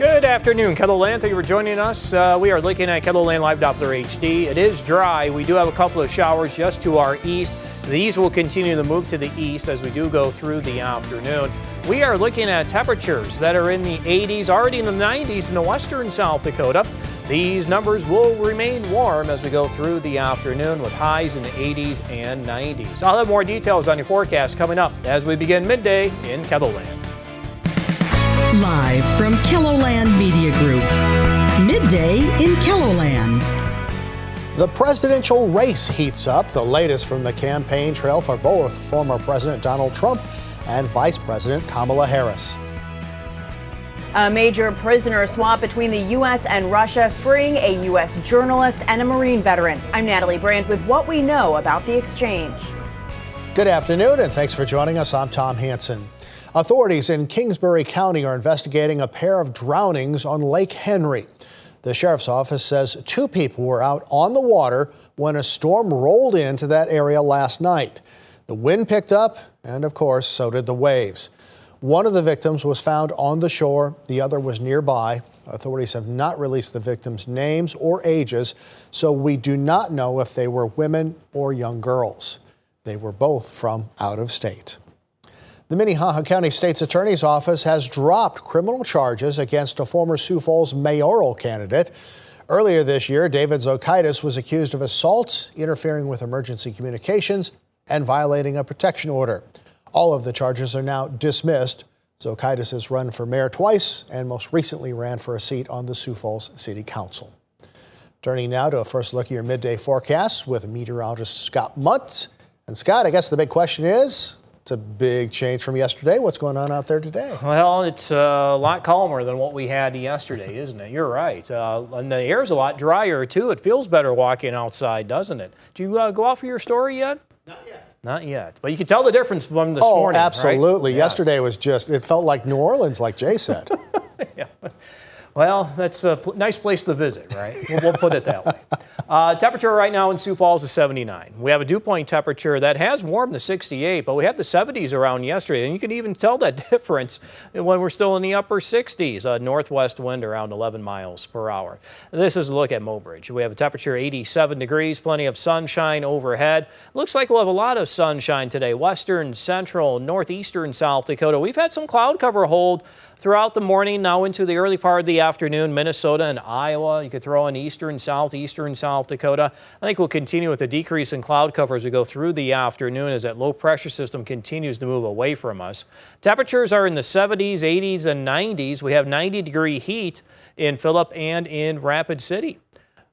Good afternoon, KELOLAND. Thank you for joining us. We are looking at KELOLAND Live Doppler HD. It is dry. We do have a couple of showers just to our east. These will continue to move to the east as we do go through the afternoon. We are looking at temperatures that are in the 80s, already in the 90s in the western South Dakota. These numbers will remain warm as we go through the afternoon with highs in the 80s and 90s. I'll have more details on your forecast coming up as we begin midday in KELOLAND. Live from KELOLAND Media Group, midday in KELOLAND. The presidential race heats up. The latest from the campaign trail for both former President Donald Trump and Vice President Kamala Harris. A major prisoner swap between the U.S. and Russia, freeing a U.S. journalist and a Marine veteran. I'm Natalie Brandt with what we know about the exchange. Good afternoon, and thanks for joining us. I'm Tom Hansen. Authorities in Kingsbury County are investigating a pair of drownings on Lake Henry. The sheriff's office says 2 people were out on the water when a storm rolled into that area last night. The wind picked up, and of course, so did the waves. One of the victims was found on the shore. The other was nearby. Authorities have not released the victims' names or ages, so we do not know if they were women or young girls. They were both from out of state. The Minnehaha County State's Attorney's Office has dropped criminal charges against a former Sioux Falls mayoral candidate. Earlier this year, David Zokaitis was accused of assault, interfering with emergency communications, and violating a protection order. All of the charges are now dismissed. Zokaitis has run for mayor twice and most recently ran for a seat on the Sioux Falls City Council. Turning now to a first look at your midday forecast with meteorologist Scott Muntz. And Scott, I guess the big question is, it's a big change from yesterday. What's going on out there today? Well, it's a lot calmer than what we had yesterday, isn't it? You're right. And the air's a lot drier, too. It feels better walking outside, doesn't it? Do you go out for your story yet? Not yet. Not yet. But you can tell the difference from this morning, absolutely. Right? Yesterday was just, it felt like New Orleans, like Jay said. Yeah. Well, that's a nice place to visit, right? We'll put it that way. Temperature right now in Sioux Falls is 79. We have a dew point temperature that has warmed to 68, but we had the 70s around yesterday, and you can even tell that difference when we're still in the upper 60s. A northwest wind around 11 miles per hour. This is a look at Mobridge. We have a temperature 87 degrees, plenty of sunshine overhead. Looks like we'll have a lot of sunshine today. Western, central, northeastern South Dakota. We've had some cloud cover hold throughout the morning, now into the early part of the afternoon. Minnesota and Iowa, you could throw in eastern South Dakota. I think we'll continue with a decrease in cloud cover as we go through the afternoon as that low pressure system continues to move away from us. Temperatures are in the 70s, 80s, and 90s. We have 90-degree heat in Phillip and in Rapid City.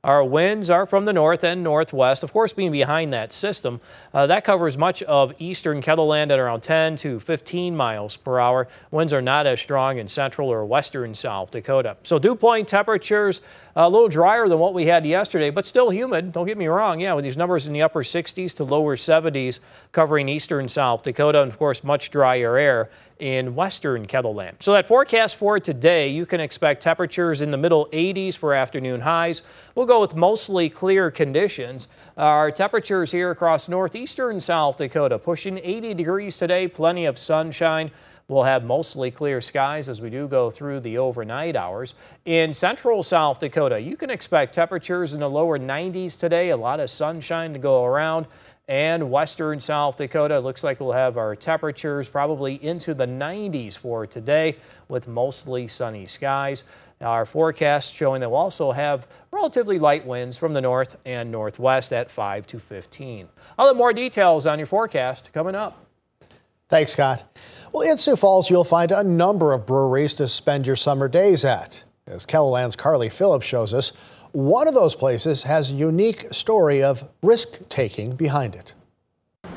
Our winds are from the north and northwest, of course, being behind that system. That covers much of eastern KELOLAND at around 10 to 15 miles per hour. Winds are not as strong in central or western South Dakota. So dew point temperatures a little drier than what we had yesterday, but still humid. Don't get me wrong. Yeah, with these numbers in the upper 60s to lower 70s covering eastern South Dakota, and of course, much drier air in western KELOLAND. So that forecast for today, you can expect temperatures in the middle 80s for afternoon highs. We'll go with mostly clear conditions. Our temperatures here across northeastern South Dakota pushing 80 degrees today, plenty of sunshine. We'll have mostly clear skies as we do go through the overnight hours. In central South Dakota, you can expect temperatures in the lower 90s today, a lot of sunshine to go around. And western South Dakota, looks like we'll have our temperatures probably into the 90s for today with mostly sunny skies. Our forecast showing that we'll also have relatively light winds from the north and northwest at 5 to 15. I'll have more details on your forecast coming up. Thanks, Scott. Well, in Sioux Falls, you'll find a number of breweries to spend your summer days at. As KELOLAND's Carly Phillips shows us, one of those places has a unique story of risk-taking behind it.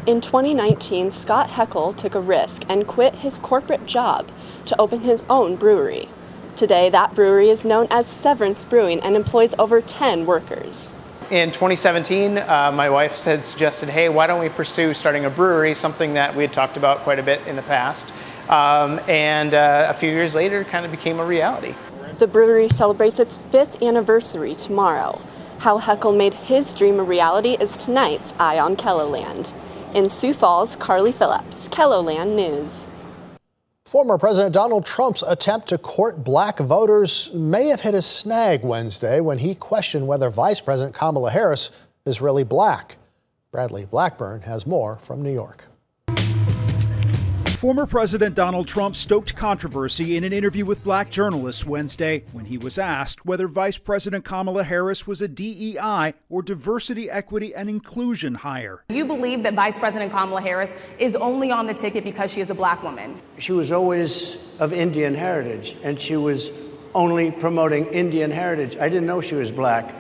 In 2019, Scott Heckel took a risk and quit his corporate job to open his own brewery. Today, that brewery is known as Severance Brewing and employs over 10 workers. In 2017, my wife had suggested, hey, why don't we pursue starting a brewery, something that we had talked about quite a bit in the past. And a few years later, it kind of became a reality. The brewery celebrates its 5th anniversary tomorrow. How Heckel made his dream a reality is tonight's Eye on KELOLAND. In Sioux Falls, Carly Phillips, KELOLAND News. Former President Donald Trump's attempt to court black voters may have hit a snag Wednesday when he questioned whether Vice President Kamala Harris is really black. Bradley Blackburn has more from New York. Former President Donald Trump stoked controversy in an interview with black journalists Wednesday when he was asked whether Vice President Kamala Harris was a DEI or diversity, equity, and inclusion hire. You believe that Vice President Kamala Harris is only on the ticket because she is a black woman? She was always of Indian heritage, and she was only promoting Indian heritage. I didn't know she was black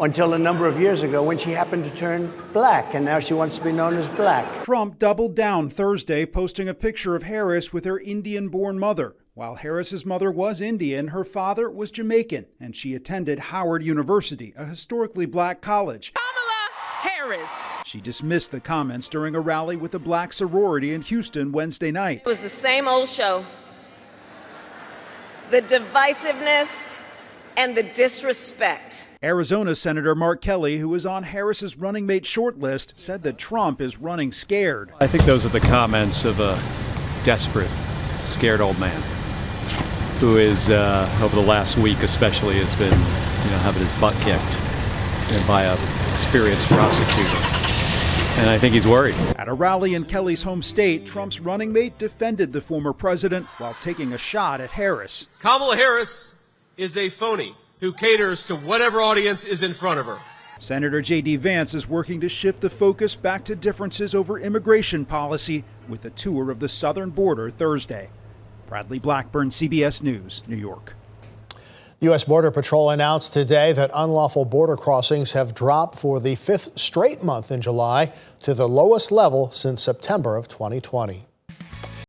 until a number of years ago when she happened to turn black, and now she wants to be known as black. Trump doubled down Thursday, posting a picture of Harris with her Indian-born mother. While Harris's mother was Indian, her father was Jamaican, and she attended Howard University, a historically black college. Kamala Harris. She dismissed the comments during a rally with a black sorority in Houston Wednesday night. It was the same old show. The divisiveness and the disrespect. Arizona Senator Mark Kelly, who is on Harris's running mate shortlist, said that Trump is running scared. I think those are the comments of a desperate, scared old man who is, over the last week especially, has been, having his butt kicked by a experienced prosecutor. And I think he's worried. At a rally in Kelly's home state, Trump's running mate defended the former president while taking a shot at Harris. Kamala Harris is a phony who caters to whatever audience is in front of her. Senator J.D. Vance is working to shift the focus back to differences over immigration policy with a tour of the southern border Thursday. Bradley Blackburn, CBS News, New York. The U.S. Border Patrol announced today that unlawful border crossings have dropped for the 5th straight month in July to the lowest level since September of 2020.